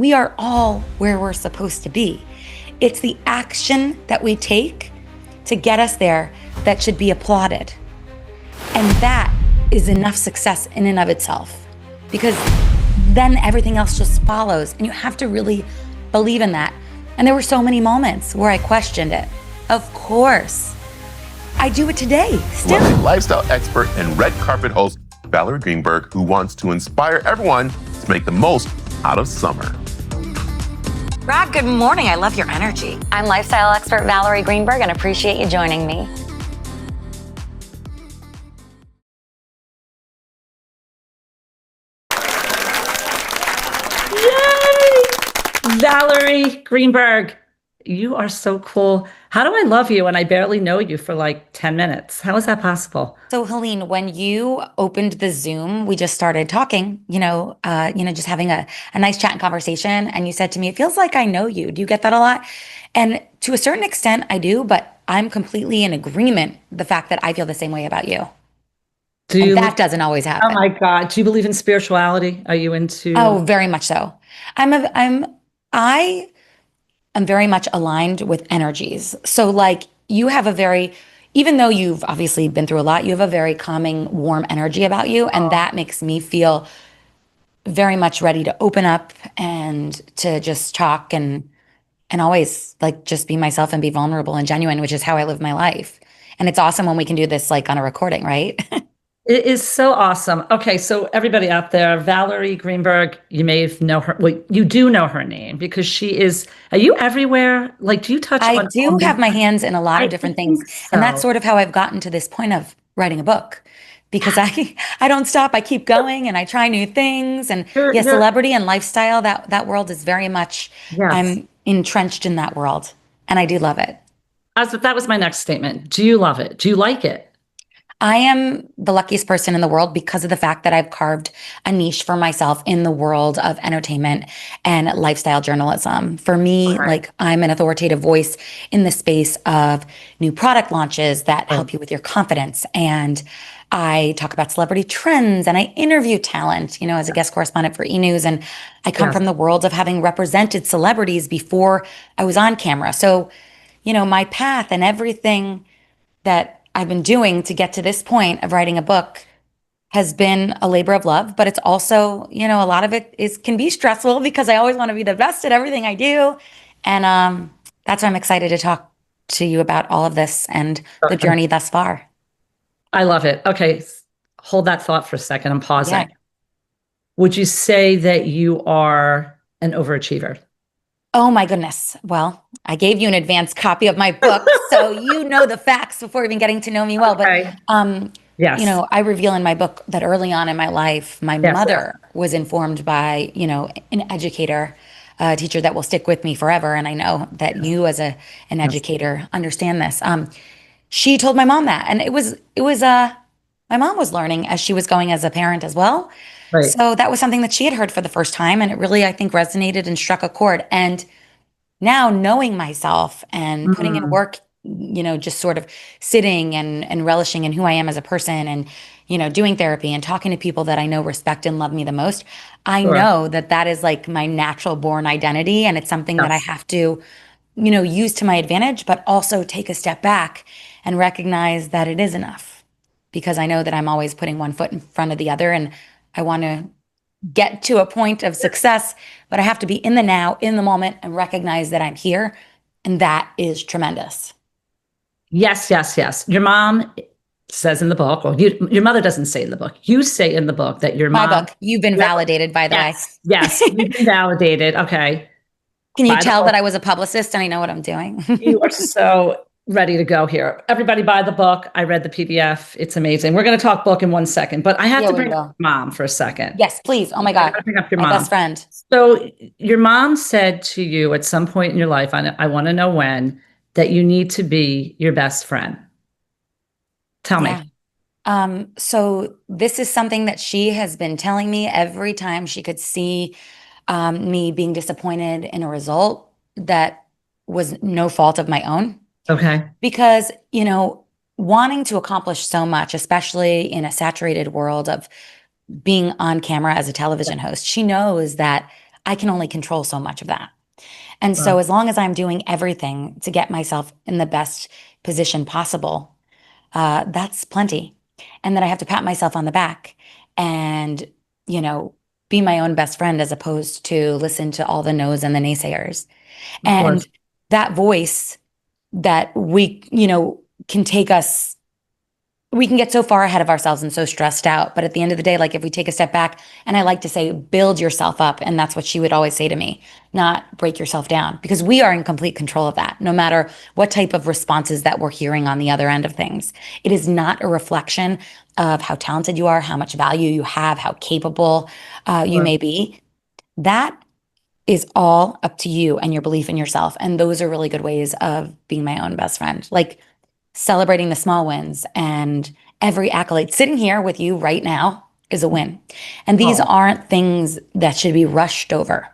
we are all where we're supposed to be. It's the action that we take to get us there that should be applauded. And that is enough success in and of itself, because then everything else just follows. And you have to really believe in that. And there were so many moments where I questioned it. Of course. I do it today, still. Lovely lifestyle expert and red carpet host, Valerie Greenberg, who wants to inspire everyone to make the most out of summer. Brad, good morning. I love your energy. I'm lifestyle expert Valerie Greenberg and appreciate you joining me. Yay! Valerie Greenberg, you are so cool. How do I love you when I barely know you for like 10 minutes? How is that possible? So Helene, when you opened the Zoom, we just started talking, just having a nice chat and conversation. And you said to me, it feels like I know you. Do you get that a lot? And to a certain extent, I do, but I'm completely in agreement the fact that I feel the same way about you. And that doesn't always happen. Oh my God. Do you believe in spirituality? Are you into? Oh, very much so. I am very much aligned with energies. So like you have even though you've obviously been through a lot, you have a very calming, warm energy about you. And that makes me feel very much ready to open up and to just talk and always like just be myself and be vulnerable and genuine, which is how I live my life. And it's awesome when we can do this like on a recording, right? It is so awesome. Okay, so everybody out there, Valerie Greenberg, you may know her. Well, you do know her name because she is. Are you everywhere? Like, do you touch? I do have my hands in a lot of different things, and that's sort of how I've gotten to this point of writing a book, because I don't stop. I keep going, and I try new things. And celebrity and lifestyle, that world is very much. Yes. I'm entrenched in that world, and I do love it. That was my next statement. Do you love it? Do you like it? I am the luckiest person in the world because of the fact that I've carved a niche for myself in the world of entertainment and lifestyle journalism. For me, like I'm an authoritative voice in the space of new product launches that help you with your confidence. And I talk about celebrity trends and I interview talent, as a guest correspondent for E! News. And I come from the world of having represented celebrities before I was on camera. So, my path and everything that I've been doing to get to this point of writing a book has been a labor of love, but it's also, a lot of it can be stressful because I always want to be the best at everything I do. And that's why I'm excited to talk to you about all of this and the journey thus far. I love it. Okay. Hold that thought for a second. I'm pausing. Yeah. Would you say that you are an overachiever? Oh my goodness. Well, I gave you an advanced copy of my book, so you know the facts before even getting to know me well. But, yes. I reveal in my book that early on in my life, my mother was informed by, an educator, a teacher that will stick with me forever. And I know that you as an educator understand this. She told my mom that, and it was my mom was learning as she was going as a parent as well. Right. So that was something that she had heard for the first time. And it really, I think, resonated and struck a chord. And now knowing myself and putting in work, just sort of sitting and relishing in who I am as a person and, doing therapy and talking to people that I know respect and love me the most, I know that is like my natural born identity. And it's something that I have to, use to my advantage, but also take a step back and recognize that it is enough, because I know that I'm always putting one foot in front of the other. And I want to get to a point of success, but I have to be in the now, in the moment, and recognize that I'm here. And that is tremendous. Yes, yes, yes. Your mom says in the book, or your mother doesn't say in the book. You say in the book that your mom. My book. You've been validated, by the way. Yes, you've been validated. Okay. Can you tell that I was a publicist and I know what I'm doing? You are so ready to go here. Everybody buy the book. I read the PDF. It's amazing. We're going to talk book in 1 second, but I have to bring up your mom for a second. Yes, please. Oh my God. Bring up your my mom. best friend. So your mom said to you at some point in your life, I want to know when, that you need to be your best friend. Tell me. So this is something that she has been telling me every time she could see me being disappointed in a result that was no fault of my own. Okay. Because, wanting to accomplish so much, especially in a saturated world of being on camera as a television host, she knows that I can only control so much of that. And so as long as I'm doing everything to get myself in the best position possible, that's plenty. And then I have to pat myself on the back and, you know, be my own best friend as opposed to listen to all the no's and the naysayers. Of And course. that voice that we, can take us, we can get so far ahead of ourselves and so stressed out. But at the end of the day, like if we take a step back, and I like to say, build yourself up. And that's what she would always say to me, not break yourself down, because we are in complete control of that, no matter what type of responses that we're hearing on the other end of things. It is not a reflection of how talented you are, how much value you have, how capable you may be. That is all up to you and your belief in yourself. And those are really good ways of being my own best friend. Like celebrating the small wins and every accolade. Sitting here with you right now is a win. And these aren't things that should be rushed over.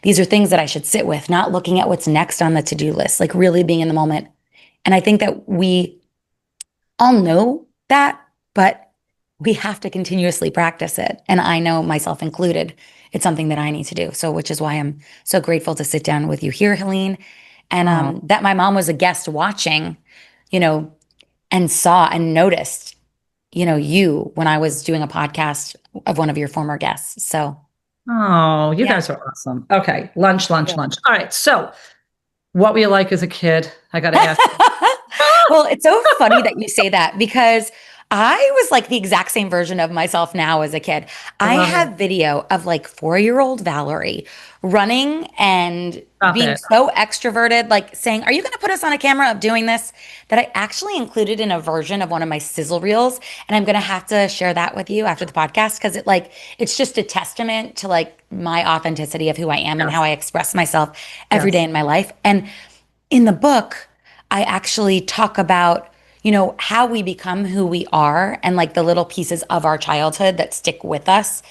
These are things that I should sit with, not looking at what's next on the to-do list, like really being in the moment. And I think that we all know that, but we have to continuously practice it. And I know, myself included, it's something that I need to do. So, which is why I'm so grateful to sit down with you here, Helene, and that my mom was a guest watching, and saw and noticed, you when I was doing a podcast of one of your former guests. So, Oh, you Yeah. guys are awesome. Okay. Lunch. All right. So what were you like as a kid? I got to ask. well, it's so funny that you say that because I was like the exact same version of myself now as a kid. I love have video of like 4-year-old Valerie running and Stop being it. so extroverted, like saying, "Are you going to put us on a camera of doing this?" That I actually included in a version of one of my sizzle reels. And I'm going to have to share that with you after the podcast because it's just a testament to like my authenticity of who I am and how I express myself every day in my life. And in the book, I actually talk about, how we become who we are and like the little pieces of our childhood that stick with us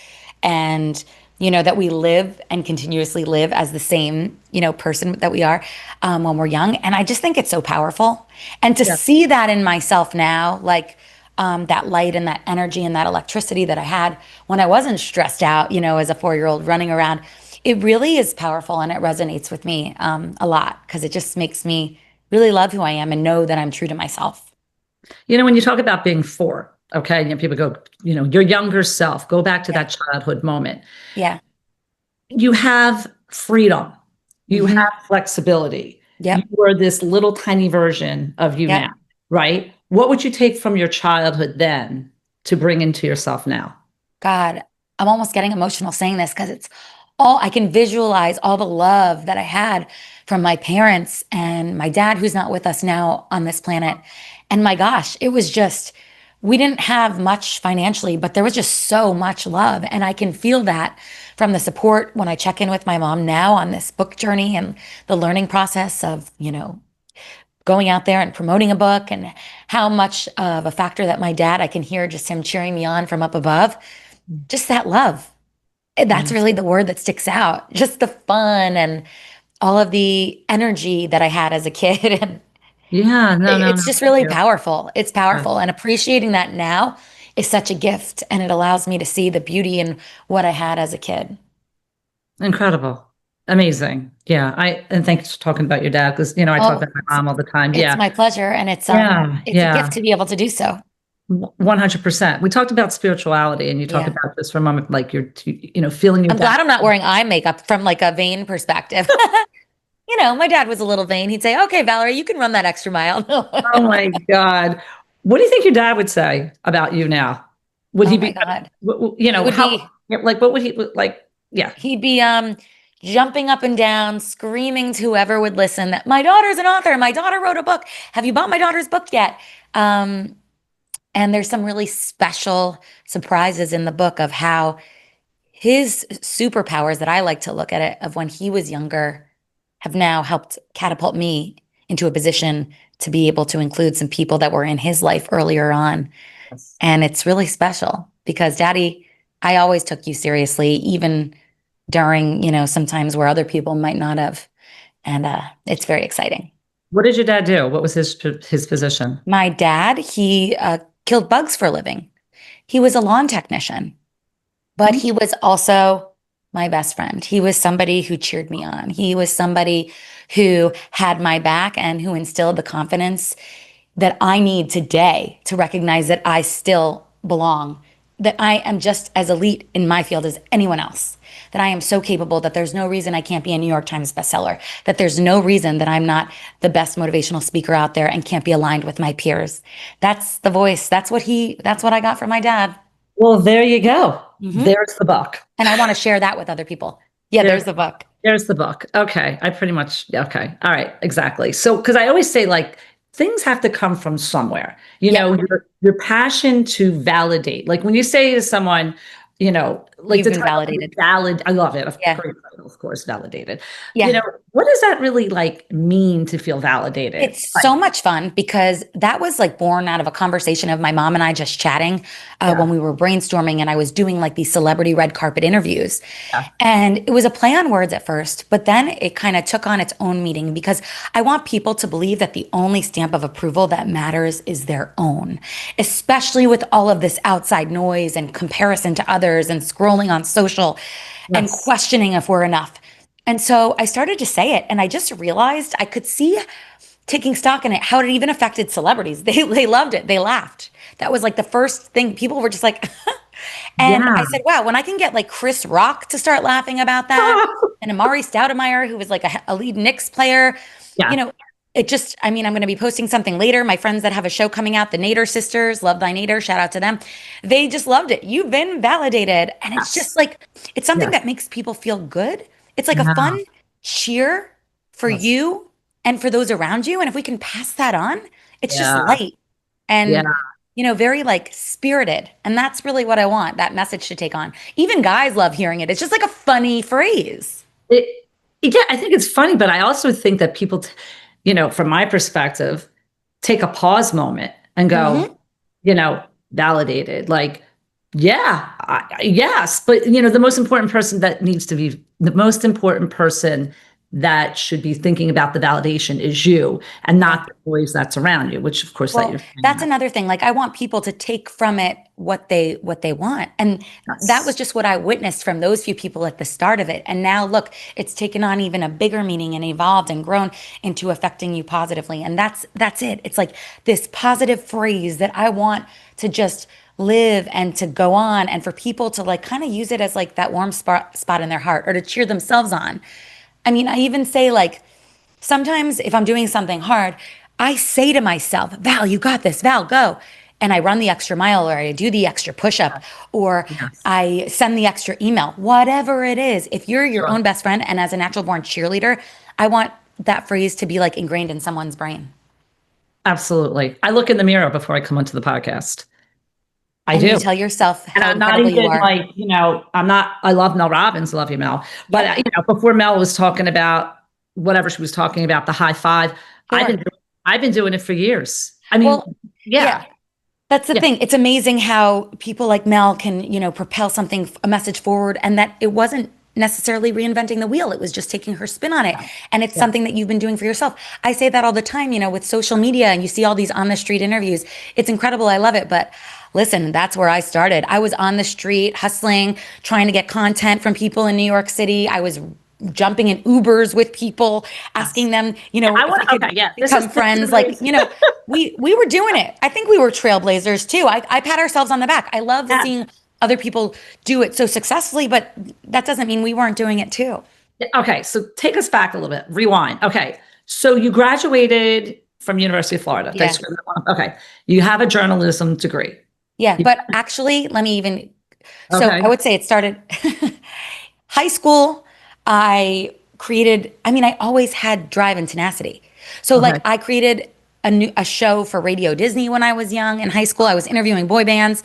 and, that we live and continuously live as the same, person that we are when we're young. And I just think it's so powerful. And to see that in myself now, like that light and that energy and that electricity that I had when I wasn't stressed out, as a 4-year-old running around, it really is powerful and it resonates with me a lot because it just makes me really love who I am and know that I'm true to myself. When you talk about being 4, okay, and people go, your younger self, go back to that childhood moment. Yeah. You have freedom. You have flexibility. Yep. You are this little tiny version of you now, right? What would you take from your childhood then to bring into yourself now? God, I'm almost getting emotional saying this because it's all I can visualize all the love that I had from my parents and my dad, who's not with us now on this planet. And my gosh, it was just, we didn't have much financially, but there was just so much love. And I can feel that from the support when I check in with my mom now on this book journey and the learning process of, going out there and promoting a book and how much of a factor that my dad, I can hear just him cheering me on from up above. Just that love. That's really the word that sticks out. Just the fun and all of the energy that I had as a kid. And it's just really powerful. It's powerful. And appreciating that now is such a gift. And it allows me to see the beauty in what I had as a kid. Incredible. Amazing. Yeah. And thanks for talking about your dad because, I talk about my mom all the time. It's my pleasure. And it's a gift to be able to do so. 100%. We talked about spirituality and you talked about this for a moment, like you're, feeling your I'm glad I'm not wearing eye makeup from like a vain perspective. My dad was a little vain. He'd say, "Okay, Valerie, you can run that extra mile." Oh my God. What do you think your dad would say about you now? Would he be, God. what would he like? Yeah. He'd be jumping up and down, screaming to whoever would listen that my daughter's an author. My daughter wrote a book. Have you bought my daughter's book yet? And there's some really special surprises in the book of how his superpowers that I like to look at it of when he was younger have now helped catapult me into a position to be able to include some people that were in his life earlier on. Yes. And it's really special because Daddy, I always took you seriously, even during, sometimes where other people might not have. And it's very exciting. What did your dad do? What was his position? My dad, he killed bugs for a living. He was a lawn technician, but he was also my best friend. He was somebody who cheered me on. He was somebody who had my back and who instilled the confidence that I need today to recognize that I still belong, that I am just as elite in my field as anyone else, that I am so capable that there's no reason I can't be a New York Times bestseller, that there's no reason that I'm not the best motivational speaker out there and can't be aligned with my peers. That's the voice. That's what I got from my dad. Well, there you go. There's the book. And I want to share that with other people. Yeah, there's the book. There's the book. Okay. I pretty much, okay. All right. Exactly. So, because I always say, like, things have to come from somewhere. You know, your passion to validate. Like when you say to someone, you know, like You've been validated. I love it. Yeah. Of course, validated. Yeah. You know, what does that really like mean to feel validated? It's so much fun because that was like born out of a conversation of my mom and I just chatting when we were brainstorming, and I was doing like these celebrity red carpet interviews. And it was a play on words at first, but then it kind of took on its own meaning because I want people to believe that the only stamp of approval that matters is their own, especially with all of this outside noise and comparison to others and scrolling on social and questioning if we're enough. And so I started to say it, and I just realized I could see, taking stock in it, how it even affected celebrities. They loved it. They laughed. That was like the first thing. People were just like, and I said, wow, when I can get like Chris Rock to start laughing about that, and Amari Stoudemire, who was like a lead Knicks player, you know, it just, I mean, I'm going to be posting something later. My friends that have a show coming out, the Nader sisters, Love Thy Nader, shout out to them. They just loved it. You've been validated. And it's just like, it's something that makes people feel good. It's like a fun cheer for you and for those around you. And if we can pass that on, it's just light and, you know, very like spirited. And that's really what I want that message to take on. Even guys love hearing it. It's just like a funny phrase. Yeah, I think it's funny, but I also think that people, you know, from my perspective, take a pause moment and go, you know, validated. Like, yes, but you know, the most important person that should be thinking about the validation is you, and not the boys that's around you, which of course that's another thing. Like I want people to take from it what they want. And that was just what I witnessed from those few people at the start of it. And now look, it's taken on even a bigger meaning and evolved and grown into affecting you positively. And that's it. It's like this positive phrase that I want to just live and to go on, and for people to like kind of use it as like that warm spot in their heart, or to cheer themselves on. I mean, I even say like, sometimes if I'm doing something hard, I say to myself, Val, you got this, Val, go. And I run the extra mile, or I do the extra push-up, or I send the extra email, whatever it is. If you're your own best friend and as a natural born cheerleader, I want that phrase to be like ingrained in someone's brain. Absolutely. I look in the mirror before I come onto the podcast. I do. You tell yourself how and I'm not even you are. like, you know, I love Mel Robbins. Love you, Mel. But, you know, before Mel was talking about whatever she was talking about, the high five, I've been doing it for years. I mean, That's the thing. It's amazing how people like Mel can, you know, propel a message forward, and that it wasn't necessarily reinventing the wheel. It was just taking her spin on it. And it's something that you've been doing for yourself. I say that all the time, you know, with social media, and you see all these on the street interviews. It's incredible. I love it. But listen, that's where I started. I was on the street hustling, trying to get content from people in New York City. I was jumping in Ubers with people, asking them, you know, become friends. Like, you know, we were doing it. I think we were trailblazers too. I pat ourselves on the back. I love seeing other people do it so successfully, but that doesn't mean we weren't doing it too. Okay, so take us back a little bit. Rewind. Okay, so you graduated from University of Florida. Yeah. Okay, you have a journalism degree. Yeah, but actually, let me even. So I would say it started high school. I always had drive and tenacity. So like I created a show for Radio Disney when I was young in high school. I was interviewing boy bands.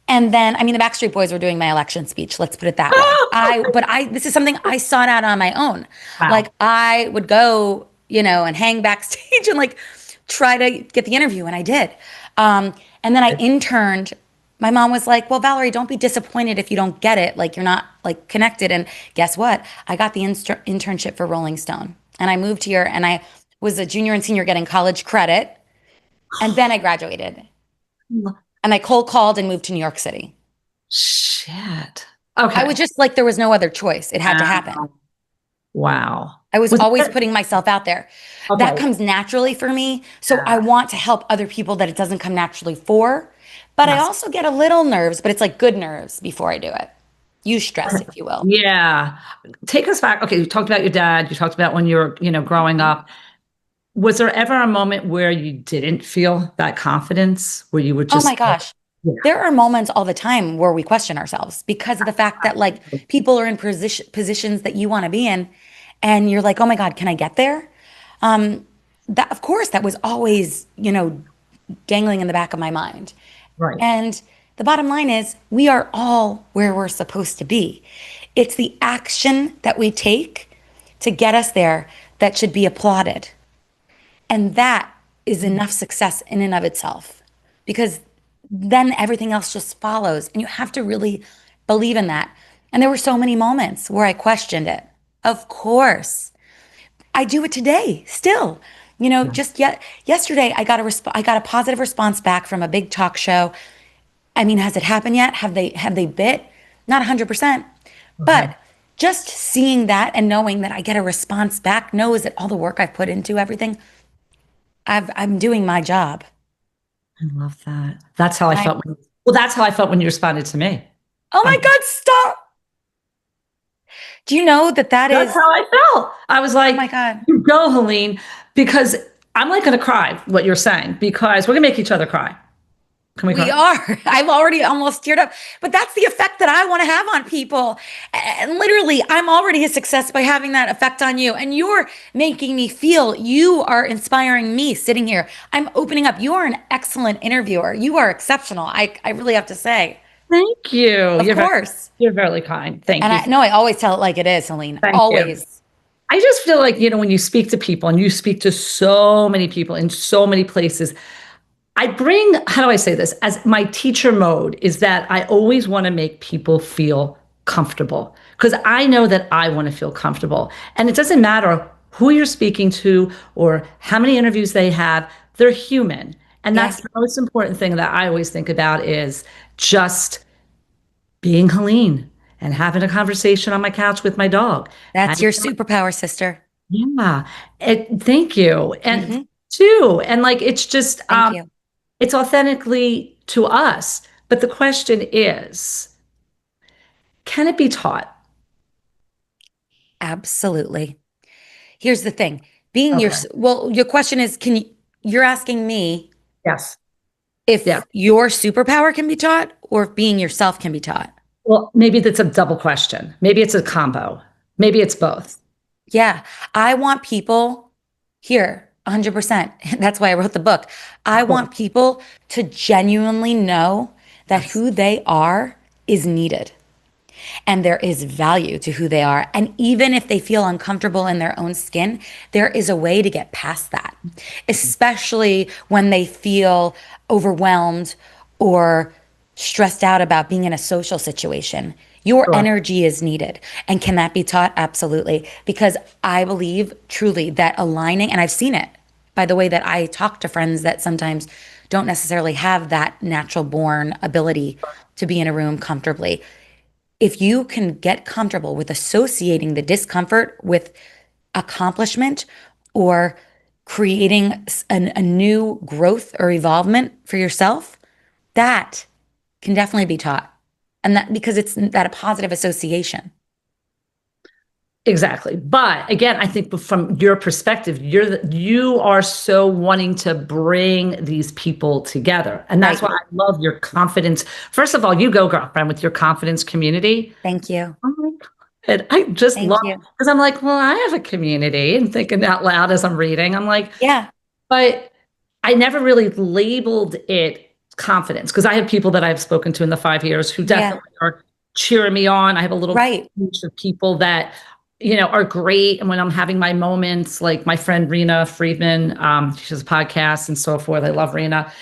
And then, I mean, the Backstreet Boys were doing my election speech. Let's put it that way. This is something I sought out on my own. Wow. Like I would go, you know, and hang backstage and like try to get the interview. And I did. And then I interned. My mom was like, well, Valerie, don't be disappointed if you don't get it. Like you're not like connected. And guess what? I got the internship for Rolling Stone. And I moved here, and I was a junior and senior getting college credit. And then I graduated. And I cold called and moved to New York City. Shit. I was Okay. just like, there was no other choice. It had to happen. Wow. I was Was always that, putting myself out there. That okay. comes naturally for me. So I Yeah. want to help other people that it doesn't come naturally for. But I Yes. also get a little nerves, but it's like good nerves before I do it. Eustress, if you will. Yeah. Take us back. Okay, you talked about your dad. You talked about when you were, growing up. Was there ever a moment where you didn't feel that confidence, where you were Oh my just like, gosh. yeah, There are moments all the time where we question ourselves because of the fact that like people are in positions that you want to be in and you're like, "Oh my God, can I get there?" Um that of course that was always, dangling in the back of my mind. right, And the bottom line is we are all where we're supposed to be. It's the action that we take to get us there that should be applauded. And that is enough success in and of itself because then everything else just follows. And you have to really believe in that. And there were so many moments where I questioned it. Of course. I do it today still. Just yet yesterday I got a positive response back from a big talk show. I mean, has it happened yet? Have they bit? Not 100%. okay. But just seeing that and knowing that I get a response back knows that all the work I've put into everything I'm doing my job. I love that. That's how I I, felt well, that's how I felt when you responded to me. oh my Um, God, stop. Do you know that that's is, how I felt. I was oh my like, God, you go, Helene, because I'm like going to cry what you're saying, because we're going to make each other cry. Can we we cry? are. I've already almost teared up, but that's the effect that I want to have on people. And literally, I'm already a success by having that effect on you. And you're making me feel you are inspiring me sitting here. I'm opening up. You are an excellent interviewer. You are exceptional. I really have to say, Thank you. of course. You're very kind. Thank And you. I know I always tell it like it is, Celine. Thank you. Always. I just feel like, when you speak to people and you speak to so many people in so many places, I bring, how do I say this? As my teacher mode is that I always want to make people feel comfortable because I know that I want to feel comfortable. And it doesn't matter who you're speaking to or how many interviews they have, they're human. And Yeah, that's the most important thing that I always think about is just being Helene and having a conversation on my couch with my dog. that's your superpower, sister. Yeah. Thank you. And Hmm. too. And like, it's just, Thank you. it's authentically to us. But the question is, can it be taught? Absolutely. Here's the thing. Being your, Okay. well, your question is, you're asking me Yes. Yeah. if your superpower can be taught or if being yourself can be taught. Well, maybe that's a double question. Maybe it's a combo. Maybe it's both. Yeah. I want people here, 100%. That's why I wrote the book. I Of course. want people to genuinely know that Yes. who they are is needed. And there is value to who they are. And even if they feel uncomfortable in their own skin, there is a way to get past that, especially when they feel overwhelmed or stressed out about being in a social situation. Your Sure. energy is needed. And can that be taught? Absolutely. Because I believe truly that aligning, and I've seen it by the way that I talk to friends that sometimes don't necessarily have that natural born ability to be in a room comfortably. If you can get comfortable with associating the discomfort with accomplishment or creating a new growth or evolvement for yourself, that can definitely be taught. And that because it's that a positive association. Exactly. But again, I think from your perspective, you are so wanting to bring these people together. And that's Right. why I love your confidence. First of all, you go, girlfriend, with your confidence community. Thank you. Oh my God. I just Thank love you. because I'm like, well, I have a community and thinking out loud as I'm reading. I'm like, Yeah. but I never really labeled it confidence because I have people that I've spoken to in the 5 years who Yeah. definitely are cheering me on. I have a little Right. bunch of people that, are great. And when I'm having my moments, like my friend Rena Friedman, she has a podcast and so forth. I love Rena.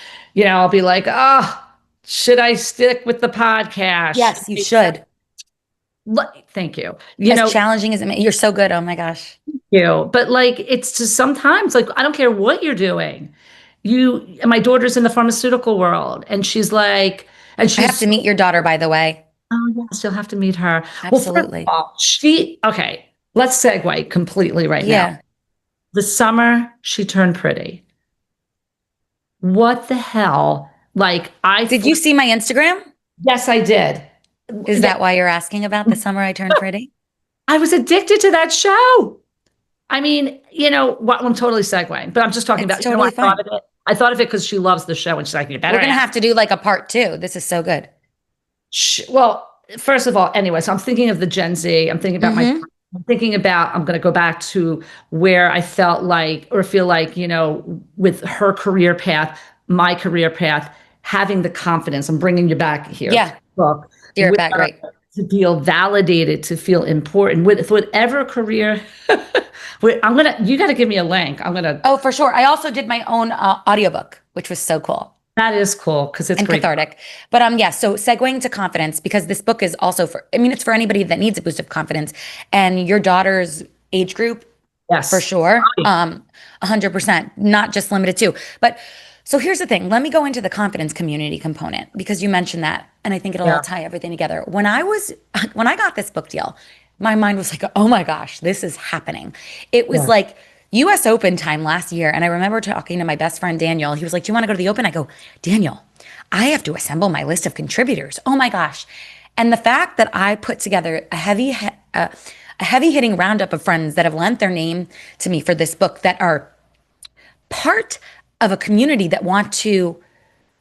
I'll be like, oh, should I stick with the podcast? Yes, you should. Thank you. As challenging as it may, you're so good. Oh my gosh. But like, it's just sometimes like, I don't care what you're doing. And my daughter's in the pharmaceutical world and she's like, and I have she's to meet your daughter, by the way. Oh, yes, you'll have to meet her. Well, first of Absolutely. all, okay, let's segue completely right now. Yeah. The summer she turned pretty. What the hell? Like, Did you see my Instagram? yes, I did. Is Yeah, that why you're asking about the summer I turned pretty? I was addicted to that show. I mean, I'm totally segueing, but I'm just talking It's about, totally I thought fine. of it. I thought of it because she loves the show and she's like, you better We're gonna ask. have to do like a part two. This is so good. Well, first of all, anyway, so I'm thinking of the Gen Z. I'm thinking about Mm-hmm. I'm going to go back to where I felt like, or feel like, with her career path, my career path, having the confidence. I'm bringing you back here to Yeah. the book, Steer it back. Great. to feel validated, to feel important with whatever career. You got to give me a link. Oh, for sure. I also did my own audiobook, which was so cool That is cool because it's and great. cathartic. But yeah, so segueing to confidence, because this book is also it's for anybody that needs a boost of confidence. And your daughter's age group, for Yes. sure. 100%, not just limited to. But so here's the thing. Let me go into the confidence community component because you mentioned that, and I think it'll all Yeah. tie everything together. When I got this book deal, my mind was like, oh my gosh, this is happening. It was Yeah. like US Open time last year. And I remember talking to my best friend, Daniel. He was like, do you want to go to the Open? I go, Daniel, I have to assemble my list of contributors. Oh my gosh. And the fact that I put together a heavy hitting roundup of friends that have lent their name to me for this book that are part of a community that want to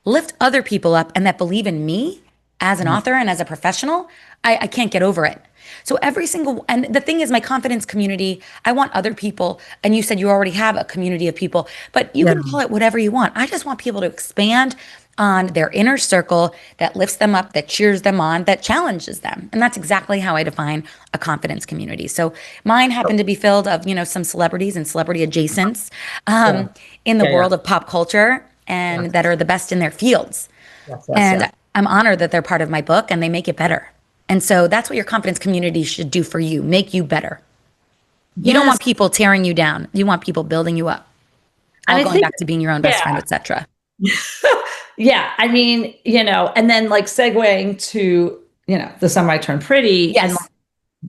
lift other people up and that believe in me as an author and as a professional, I can't get over it. So and the thing is, my confidence community, I want other people, and you said you already have a community of people, but you can call it whatever you want. I just want people to expand on their inner circle that lifts them up, that cheers them on, that challenges them. And that's exactly how I define a confidence community. So mine happened to be filled of, some celebrities and celebrity adjacents in the Yeah. world of pop culture and that are the best in their fields. Yes. And I'm honored that they're part of my book and they make it better. And so that's what your confidence community should do for you, make you better. You don't want people tearing you down. You want people building you up. And All I going think- back to being your own best friend, etc. Yeah, I mean, and then like segueing to, the summer I turned pretty, and Yes. like,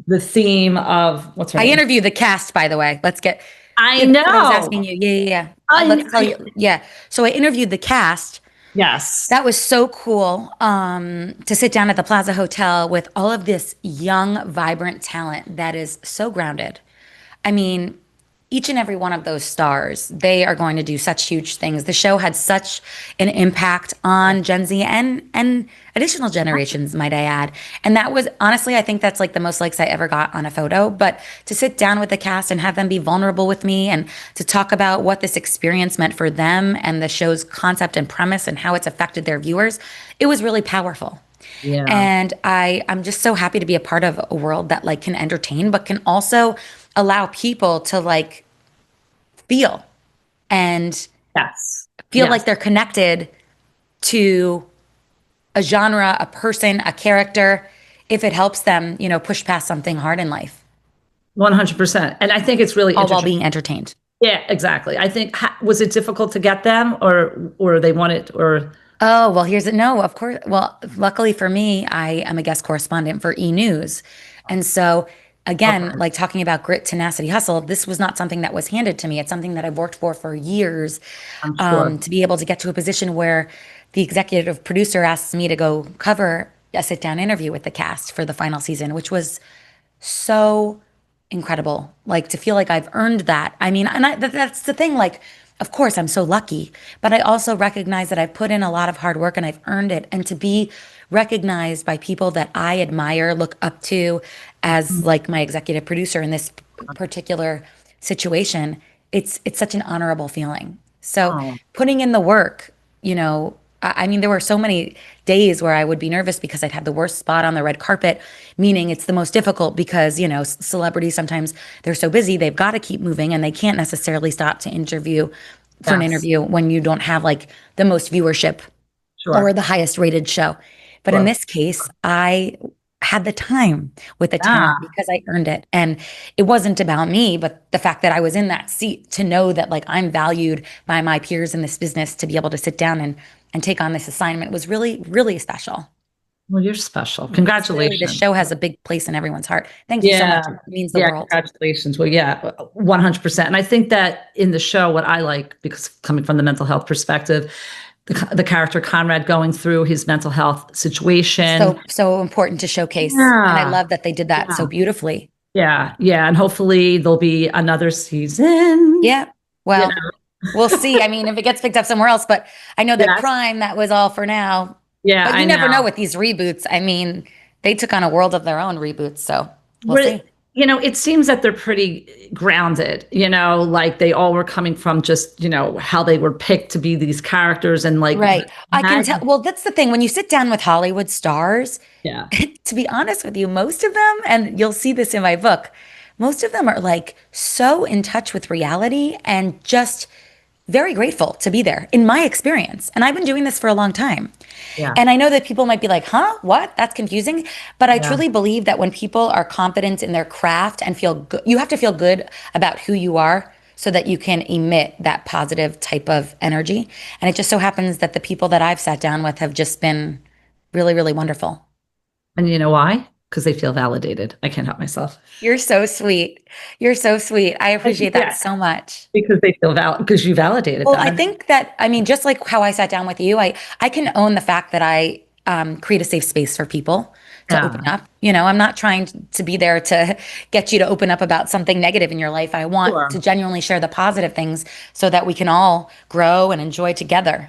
the theme of what's her I name? interviewed the cast, by the way. Let's get. I That's what I was know. asking you. Yeah. I Let's tell know. you. Yeah. So I interviewed the cast. Yes. That was so cool to sit down at the Plaza Hotel with all of this young, vibrant talent that is so grounded. I mean, each and every one of those stars, they are going to do such huge things. The show had such an impact on Gen Z and additional generations, might I add. And that was honestly, I think that's like the most likes I ever got on a photo. But to sit down with the cast and have them be vulnerable with me and to talk about what this experience meant for them and the show's concept and premise and how it's affected their viewers, it was really powerful. Yeah. And I'm just so happy to be a part of a world that like can entertain, but can also allow people to like feel and Yes. feel Yes. like they're connected to a genre, a person, a character, if it helps them, push past something hard in life, 100%. And I think it's really all while interesting. being entertained. Yeah, exactly. I think, was it difficult to get them or they wanted, or? Oh, well, no, of course. Well, luckily for me, I am a guest correspondent for E! News. And so, again, like talking about grit, tenacity, hustle, this was not something that was handed to me. It's something that I've worked for years I'm sure. to be able to get to a position where the executive producer asks me to go cover a sit down interview with the cast for the final season, which was so incredible. Like to feel like I've earned that. I mean, that's the thing. Like, of course, I'm so lucky, but I also recognize that I've put in a lot of hard work and I've earned it. And to be recognized by people that I admire, look up to as like my executive producer in this particular situation, it's such an honorable feeling. So putting in the work, I mean, there were so many days where I would be nervous because I'd have the worst spot on the red carpet, meaning it's the most difficult because, celebrities sometimes they're so busy, they've got to keep moving and they can't necessarily stop to interview for an interview when you don't have like the most viewership or the highest rated show. But in this case, I had the time with the talent because I earned it. And it wasn't about me, but the fact that I was in that seat to know that like I'm valued by my peers in this business to be able to sit down and take on this assignment was really, really special. Well, you're special. Clearly, this Congratulations. show has a big place in everyone's heart. Thank you so Yeah. much. It means the Yeah. world. Congratulations. Well, yeah, 100%. And I think that in the show, what I like, because coming from the mental health perspective, the character Conrad going through his mental health situation. So important to showcase. And I Yeah. love that they did that so beautifully. Yeah. Yeah. And hopefully there'll be another season. Yeah. Well, we'll see. I mean, if it gets picked up somewhere else, but I know that Yes. Crime, that was all for now. Yeah. But I you never know know. with these reboots. I mean, they took on a world of their own reboots. So we'll see. It seems that they're pretty grounded, like they all were coming from just, how they were picked to be these characters and like. Right. I can tell. Well, that's the thing. When you sit down with Hollywood stars, Yeah. to be honest with you, most of them, and you'll see this in my book, most of them are like so in touch with reality and just very grateful to be there, in my experience. And I've been doing this for a long time. Yeah. And I know that people might be like, huh, what? That's confusing. But I truly believe that when people are confident in their craft and feel good, you have to feel good about who you are so that you can emit that positive type of energy. And it just so happens that the people that I've sat down with have just been really, really wonderful. And you know why? Because they feel validated. I can't help myself. You're so sweet. You're so sweet. I appreciate that so much. Because they feel because you validated Well, them. I think that, I mean, just like how I sat down with you, I can own the fact that I create a safe space for people to open up. I'm not trying to be there to get you to open up about something negative in your life. I want to genuinely share the positive things so that we can all grow and enjoy together.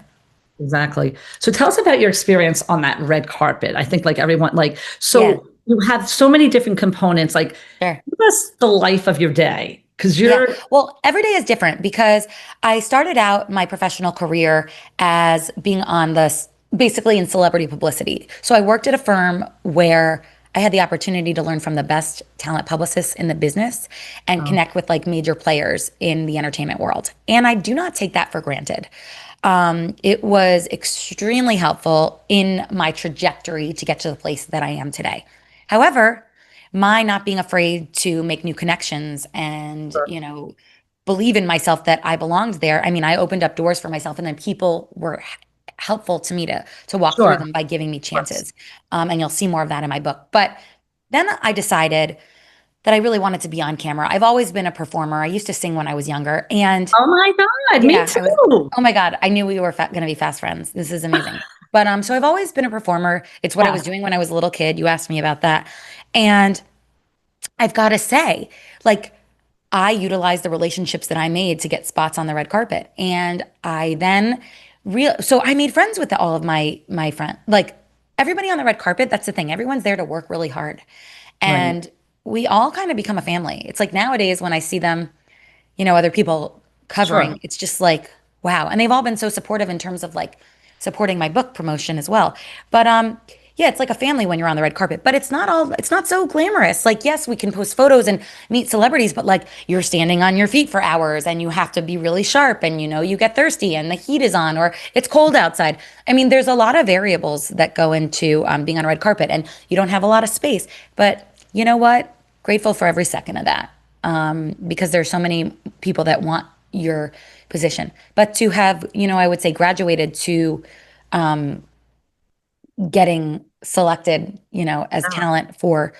Exactly. So tell us about your experience on that red carpet. I think like everyone, you have so many different components, like give us the life of your day. Because well, every day is different because I started out my professional career as being on basically in celebrity publicity. So I worked at a firm where I had the opportunity to learn from the best talent publicists in the business and connect with like major players in the entertainment world. And I do not take that for granted. It was extremely helpful in my trajectory to get to the place that I am today. However, my not being afraid to make new connections and, believe in myself that I belonged there. I mean, I opened up doors for myself and then people were helpful to me to walk through them by giving me chances. And you'll see more of that in my book. But then I decided that I really wanted to be on camera. I've always been a performer. I used to sing when I was younger. And oh my God, me too. Oh my God, I knew we were going to be fast friends. This is amazing. But so I've always been a performer. It's what I was doing when I was a little kid. You asked me about that. And I've got to say, like, I utilized the relationships that I made to get spots on the red carpet. And I then so I made friends with all of my friends. Like everybody on the red carpet, that's the thing. Everyone's there to work really hard. And we all kind of become a family. It's like nowadays when I see them, other people covering, it's just like, wow. And they've all been so supportive in terms of like supporting my book promotion as well. But yeah, it's like a family when you're on the red carpet, but it's not so glamorous. Like, yes, we can post photos and meet celebrities, but like you're standing on your feet for hours and you have to be really sharp and you get thirsty and the heat is on or it's cold outside. I mean, there's a lot of variables that go into being on a red carpet and you don't have a lot of space, but you know what? Grateful for every second of that because there's so many people that want your position. But to have, I would say graduated to getting selected, as talent for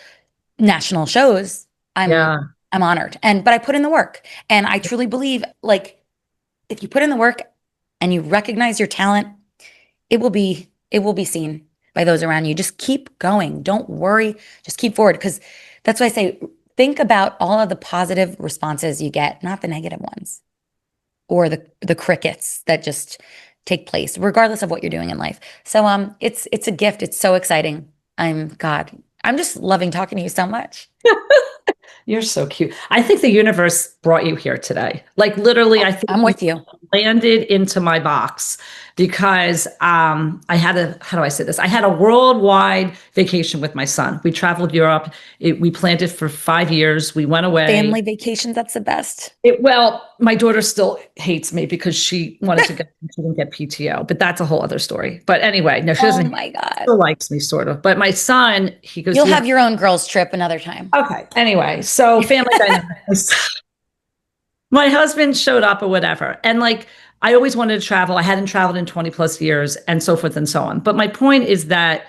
national shows, I'm honored. But I put in the work. And I truly believe like if you put in the work and you recognize your talent, it will be seen by those around you. Just keep going. Don't worry. Just keep forward. Because that's why I say, think about all of the positive responses you get, not the negative ones or the crickets that just take place, regardless of what you're doing in life. So it's a gift. It's so exciting. I'm just loving talking to you so much. You're so cute. I think the universe brought you here today. Like literally, I think I'm with you. Landed into my box because I had how do I say this? I had a worldwide vacation with my son. We traveled Europe. We planned it for 5 years. We went away. Family vacations, that's the best. Well, my daughter still hates me because she wanted to she didn't get PTO, but that's a whole other story. But anyway, no, she doesn't. Oh my God. Still likes me sort of. But my son, he goes, you'll have your own girls trip another time. Okay. Anyway, so family dynamics. My husband showed up or whatever. And like, I always wanted to travel. I hadn't traveled in 20 plus years and so forth and so on. But my point is that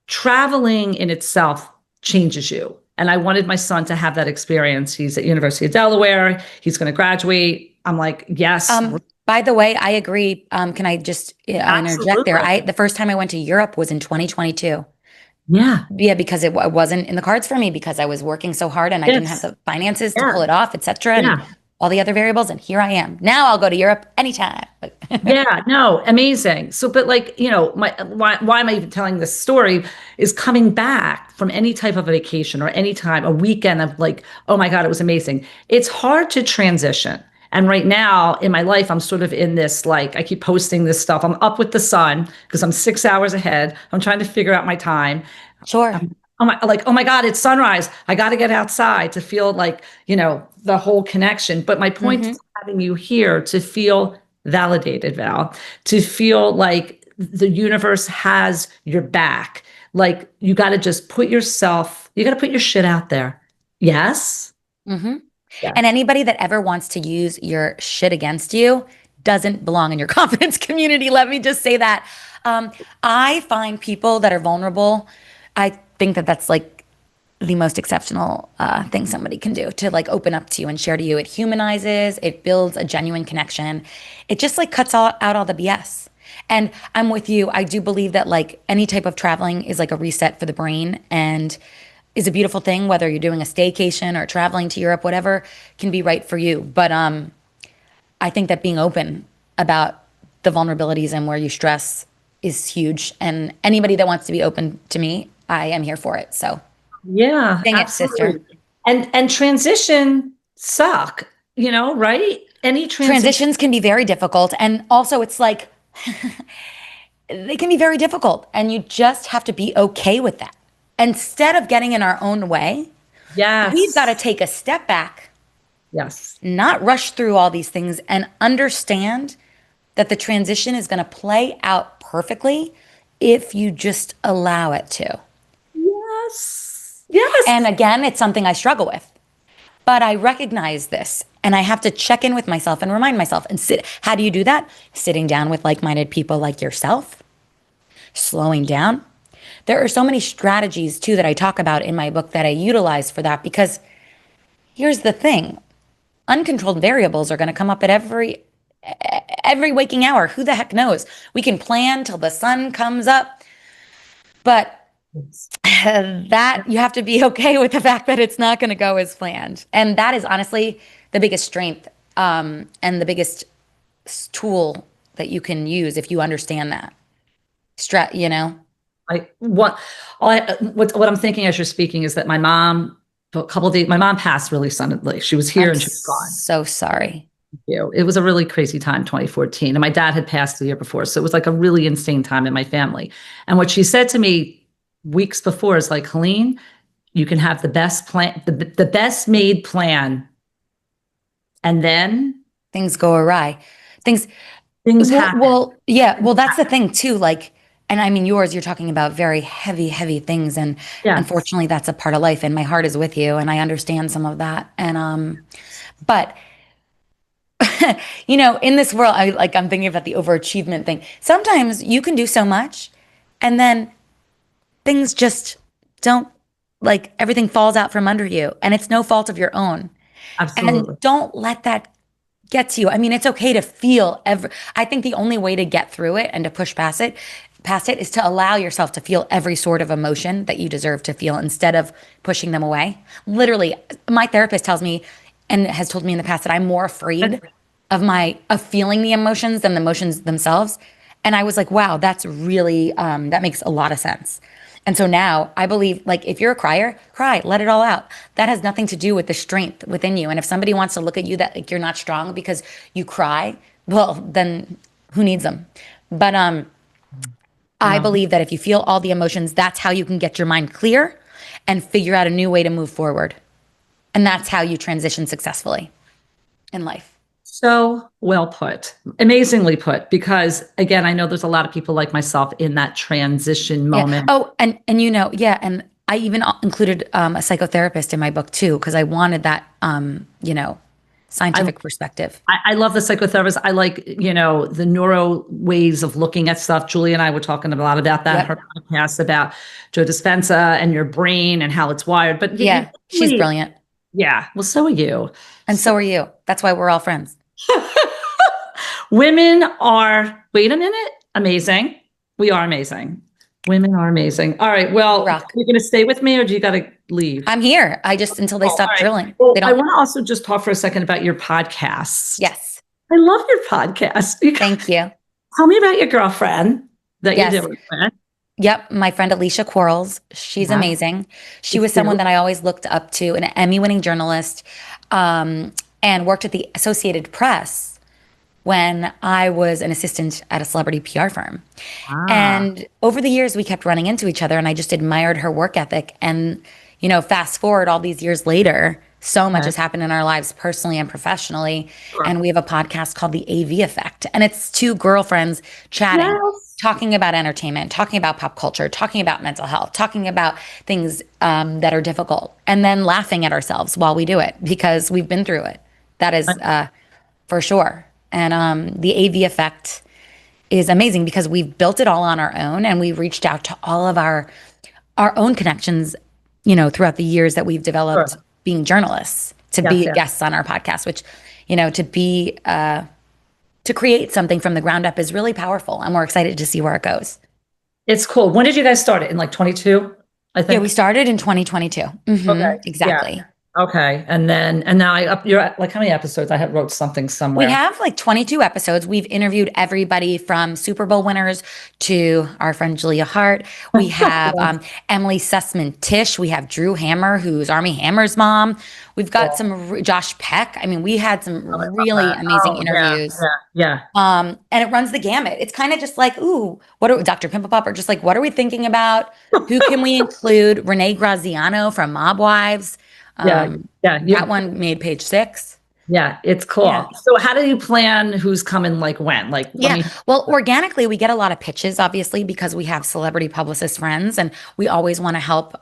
traveling in itself changes you. And I wanted my son to have that experience. He's at University of Delaware. He's going to graduate. I'm like, yes, By the way, I agree. Can I just interject there? absolutely. The first time I went to Europe was in 2022. Yeah. Yeah, because it wasn't in the cards for me because I was working so hard and I didn't have Yes. the finances to Yeah. pull it off, etc. And Yeah. all the other variables. And here I am. Now I'll go to Europe anytime. Yeah, no, amazing. So, but like, why am I even telling this story is coming back from any type of a vacation or any time, a weekend of like, oh my God, it was amazing. It's hard to transition. And right now in my life, I'm sort of in this, like, I keep posting this stuff. I'm up with the sun because I'm 6 hours ahead. I'm trying to figure out my time. Sure. Oh my God, it's sunrise. I got to get outside to feel like, the whole connection. But my point is having you here to feel validated, Val, to feel like the universe has your back. Like you got to just you got to put your shit out there. Yes. hmm Yeah. And anybody that ever wants to use your shit against you doesn't belong in your confidence community. Let me just say that. I find people that are vulnerable, I think that that's like the most exceptional thing somebody can do to like open up to you and share to you. It humanizes, it builds a genuine connection. It just like cuts out all the BS. And I'm with you. I do believe that like any type of traveling is like a reset for the brain and is a beautiful thing, whether you're doing a staycation or traveling to Europe, whatever can be right for you. But I think that being open about the vulnerabilities and where you stress is huge. And anybody that wants to be open to me, I am here for it. So Yeah, dang it, absolutely. sister. And transition suck, right? Any Transitions can be very difficult. And also it's like, they can be very difficult. And you just have to be okay with that. Instead of getting in our own way, Yes. we've got to take a step back, Yes. not rush through all these things and understand that the transition is going to play out perfectly if you just allow it to. Yes. Yes. And again, it's something I struggle with. But I recognize this and I have to check in with myself and remind myself and sit. How do you do that? Sitting down with like-minded people like yourself, slowing down. There are so many strategies too that I talk about in my book that I utilize for that because here's the thing. Uncontrolled variables are going to come up at every waking hour. Who the heck knows? We can plan till the sun comes up, but that you have to be okay with the fact that it's not going to go as planned. And that is honestly the biggest strength and the biggest tool that you can use if you understand that. What I'm thinking as you're speaking is that my mom, a couple of days, my mom passed really suddenly. She was here I'm and she was gone. so sorry. It was a really crazy time, 2014. And my dad had passed the year before. So it was like a really insane time in my family. And what she said to me weeks before is like, Helene, you can have the best plan, the best made plan. And then Things go awry. Things happen. Well, yeah. Well, that's the thing too. Like, and I mean, you're talking about very heavy, heavy things. And Yes. unfortunately, that's a part of life. And my heart is with you. And I understand some of that. And, but in this world, I'm thinking about the overachievement thing. Sometimes you can do so much and then things just don't, like, everything falls out from under you and it's no fault of your own. Absolutely. And don't let that get to you. I mean, it's okay to feel I think the only way to get through it and to push past it is to allow yourself to feel every sort of emotion that you deserve to feel instead of pushing them away. Literally, my therapist tells me and has told me in the past that I'm more afraid of feeling the emotions than the emotions themselves. And I was like, wow, that's really, that makes a lot of sense. And so now I believe, like, if you're a crier, cry, let it all out. That has nothing to do with the strength within you. And if somebody wants to look at you that like you're not strong because you cry, well, then who needs them? But I believe that if you feel all the emotions, that's how you can get your mind clear and figure out a new way to move forward. And that's how you transition successfully in life. So well put, amazingly put, because again, I know there's a lot of people like myself in that transition moment. Yeah. Oh, and yeah. And I even included a psychotherapist in my book too, because I wanted that, scientific perspective. I love the psychotherapist. I like, the neuro ways of looking at stuff. Julie and I were talking a lot about that, Yep. her podcast about Joe Dispenza and your brain and how it's wired. But Yeah, she's brilliant. Yeah. Well, so are you. And so are you. That's why we're all friends. Women are, wait a minute, amazing. We are amazing. Women are amazing. All right. Well, Rock. you're going to stay with me or do you got to leave? I'm here. Until they stop all right. drilling. Well, They I don't. want to also just talk for a second about your podcast. Yes. I love your podcast. Thank you. Tell me about your girlfriend that Yes. you're doing with. Yep. My friend Alicia Quarles. She's amazing. She was someone that I always looked up to, an Emmy-winning journalist, and worked at the Associated Press when I was an assistant at a celebrity PR firm. And over the years, we kept running into each other, and I just admired her work ethic. And, fast forward all these years later, so much has happened in our lives personally and professionally. And we have a podcast called The AV Effect. And it's two girlfriends chatting, talking about entertainment, talking about pop culture, talking about mental health, talking about things that are difficult, and then laughing at ourselves while we do it because we've been through it. That is for sure. And the AV Effect is amazing because we've built it all on our own, and we've reached out to all of our own connections, throughout the years that we've developed being journalists to be guests on our podcast, which, to create something from the ground up is really powerful. And we're excited to see where it goes. It's cool. When did you guys start it? In like 22, I think? Yeah, we started in 2022. Mm-hmm, Okay. exactly. Yeah. Okay. And now you're at like how many episodes? I wrote something somewhere. We have like 22 episodes. We've interviewed everybody from Super Bowl winners to our friend Julia Hart. We have Emily Sussman Tisch. We have Drew Hammer, who's Army Hammer's mom. We've got some Josh Peck. I mean, we had some really amazing interviews. Yeah. And it runs the gamut. It's kind of just like, ooh, Dr. Pimple Popper, just like, what are we thinking about? Who can we include? Renee Graziano from Mob Wives. That one made page 6. Yeah, it's cool. Yeah. So how do you plan who's coming like when? Well, organically, we get a lot of pitches, obviously, because we have celebrity publicist friends, and we always want to help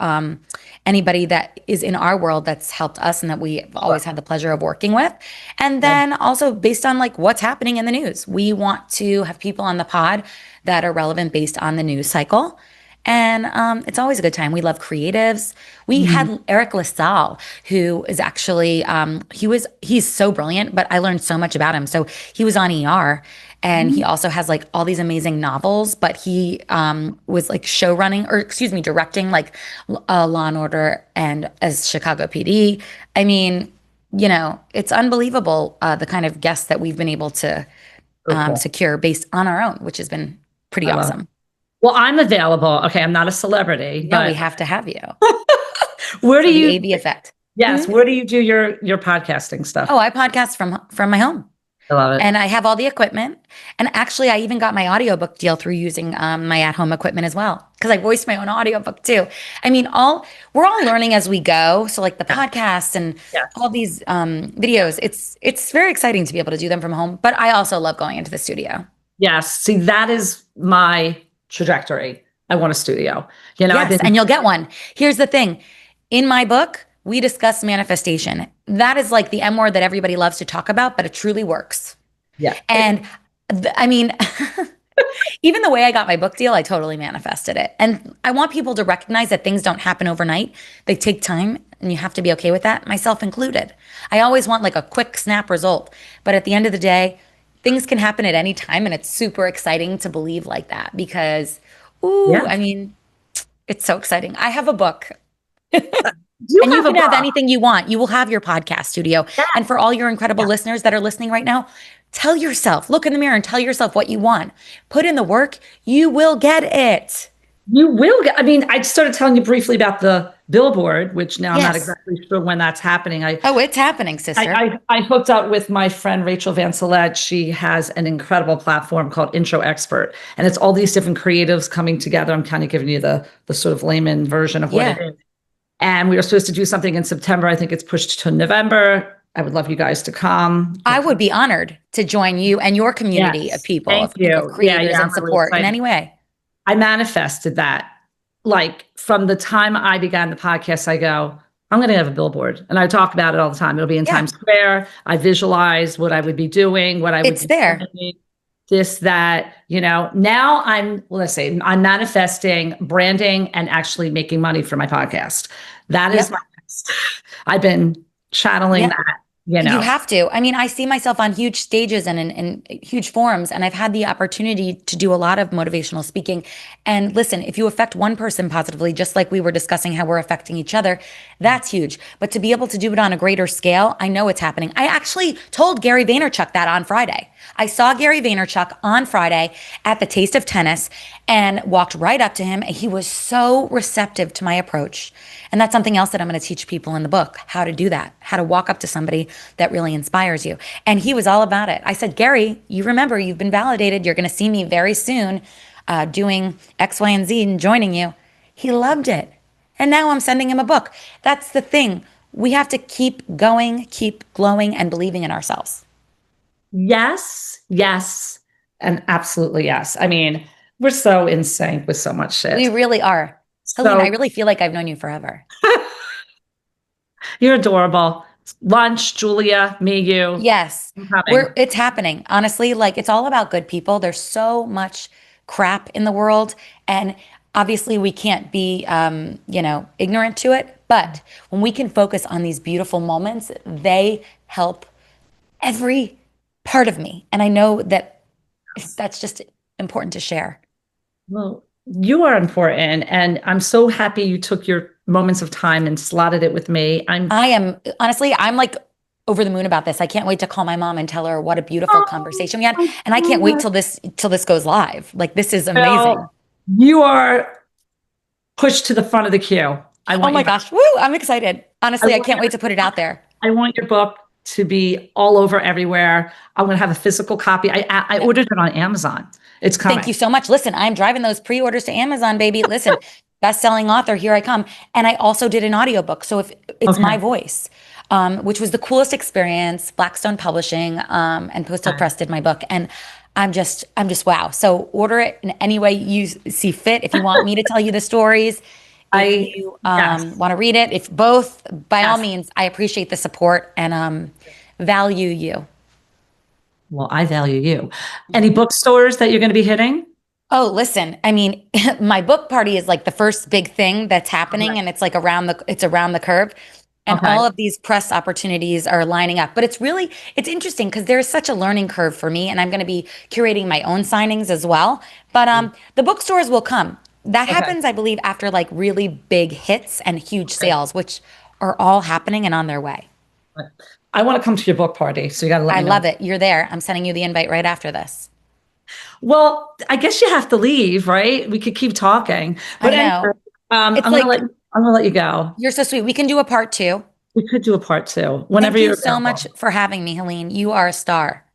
anybody that is in our world that's helped us and that we've always had the pleasure of working with. And then also based on like what's happening in the news, we want to have people on the pod that are relevant based on the news cycle. And it's always a good time. We love creatives. We had Eric LaSalle, who is actually, he's so brilliant, but I learned so much about him. So he was on ER, and he also has like all these amazing novels, but he was like directing like Law and Order and as Chicago PD. I mean, it's unbelievable the kind of guests that we've been able to secure based on our own, which has been pretty awesome. Well, I'm available. Okay, I'm not a celebrity, but we have to have you. Where do you the AV Effect? Yes, where do you do your podcasting stuff? Oh, I podcast from my home. I love it. And I have all the equipment. And actually, I even got my audiobook deal through using my at-home equipment as well, because I voiced my own audiobook too. I mean, we're all learning as we go. So like the podcasts and all these videos, it's very exciting to be able to do them from home. But I also love going into the studio. Yes. See, that is my trajectory. I want a studio. Yes, and you'll get one. Here's the thing. In my book, we discuss manifestation. That is like the M word that everybody loves to talk about, but it truly works. Yeah. And I mean, even the way I got my book deal, I totally manifested it. And I want people to recognize that things don't happen overnight. They take time, and you have to be okay with that, myself included. I always want like a quick snap result. But at the end of the day, things can happen at any time, and it's super exciting to believe like that because, I mean, it's so exciting. I have a book. You can have anything you want. You will have your podcast studio. Yeah. And for all your incredible listeners that are listening right now, tell yourself, look in the mirror and tell yourself what you want. Put in the work. You will get it. You will get, I mean, I started telling you briefly about the billboard, which now I'm not exactly sure when that's happening. It's happening, sister. I hooked up with my friend, Rachel Vancelette. She has an incredible platform called Intro Expert, and it's all these different creatives coming together. I'm kind of giving you the sort of layman version of what it is. And we were supposed to do something in September. I think it's pushed to November. I would love you guys to come. I would be honored to join you and your community of people, of creators and support in any way. I manifested that. Like from the time I began the podcast, I go, I'm going to have a billboard, and I talk about it all the time. It'll be in Times Square. I visualize what I would be doing, what I would It's be there. doing, this, that, now let's say I'm manifesting branding and actually making money for my podcast. That is my next. I've been channeling that. You have to. I mean, I see myself on huge stages and in huge forums, and I've had the opportunity to do a lot of motivational speaking. And listen, if you affect one person positively, just like we were discussing how we're affecting each other, that's huge. But to be able to do it on a greater scale, I know it's happening. I actually told Gary Vaynerchuk that on Friday. I saw Gary Vaynerchuk on Friday at the Taste of Tennis and walked right up to him. And he was so receptive to my approach. And that's something else that I'm going to teach people in the book, how to do that, how to walk up to somebody that really inspires you. And he was all about it. I said, Gary, you remember, you've been validated. You're going to see me very soon doing X, Y, and Z and joining you. He loved it. And now I'm sending him a book. That's the thing. We have to keep going, keep glowing, and believing in ourselves. Yes, and absolutely yes. I mean, we're so in sync with so much shit. We really are. Helene, I really feel like I've known you forever. You're adorable. Lunch, Julia, me, you. Yes, it's happening. Honestly, like it's all about good people. There's so much crap in the world, and obviously we can't be, ignorant to it. But when we can focus on these beautiful moments, they help every part of me. And I know that that's just important to share. Well, you are important. And I'm so happy you took your moments of time and slotted it with me. I'm like over the moon about this. I can't wait to call my mom and tell her what a beautiful conversation we had. And I can't wait till this goes live. Like, this is amazing. You are pushed to the front of the queue. Oh my gosh. Woo. I'm excited. Honestly, I can't wait to put it out there. I want your book to be all over everywhere. I'm going to have a physical copy. I ordered it on Amazon. It's coming. Thank you so much. Listen, I'm driving those pre-orders to Amazon, baby. Listen, best-selling author, here I come. And I also did an audiobook. So if it's my voice, which was the coolest experience. Blackstone Publishing and Postal Press did my book. And I'm just wow. So order it in any way you see fit. If you want me to tell you the stories, if you want to read it, if both, by all means, I appreciate the support and value you. Well, I value you. Any bookstores that you're going to be hitting? Oh, listen, I mean, my book party is like the first big thing that's happening, and it's like around the curve. And all of these press opportunities are lining up. But it's interesting because there's such a learning curve for me, and I'm going to be curating my own signings as well. But the bookstores will come. That happens, I believe, after like really big hits and huge sales, which are all happening and on their way. I want to come to your book party, so you got to let me know. I love it. You're there. I'm sending you the invite right after this. Well, I guess you have to leave, right? We could keep talking. But I know. I'm going to let you go. You're so sweet. We can do a part 2. We could do a part 2 whenever Thank you're you so much for having me, Helene. You are a star,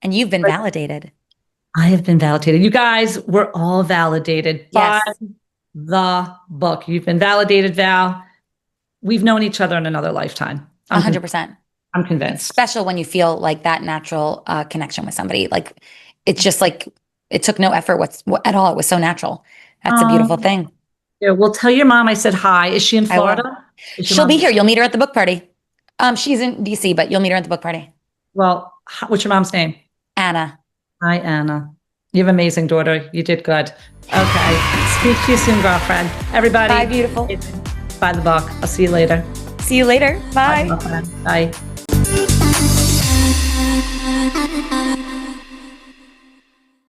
and you've been validated. I have been validated. You guys, we're all validated by the book. You've been validated, Val. We've known each other in anher lifetime. 100%. I'm convinced. It's special when you feel like that natural connection with somebody. Like, it's just like it took no effort at all. It was so natural. That's a beautiful thing. Yeah, well, tell your mom I said hi. Is she in Florida? She'll be here. You'll meet her at the book party. She's in DC, but you'll meet her at the book party. Well, what's your mom's name? Anna. Hi, Anna. You have an amazing daughter. You did good. Okay. Speak to you soon, girlfriend. Everybody. Bye, beautiful. Buy the book. I'll see you later. See you later. Bye. Bye. Bye.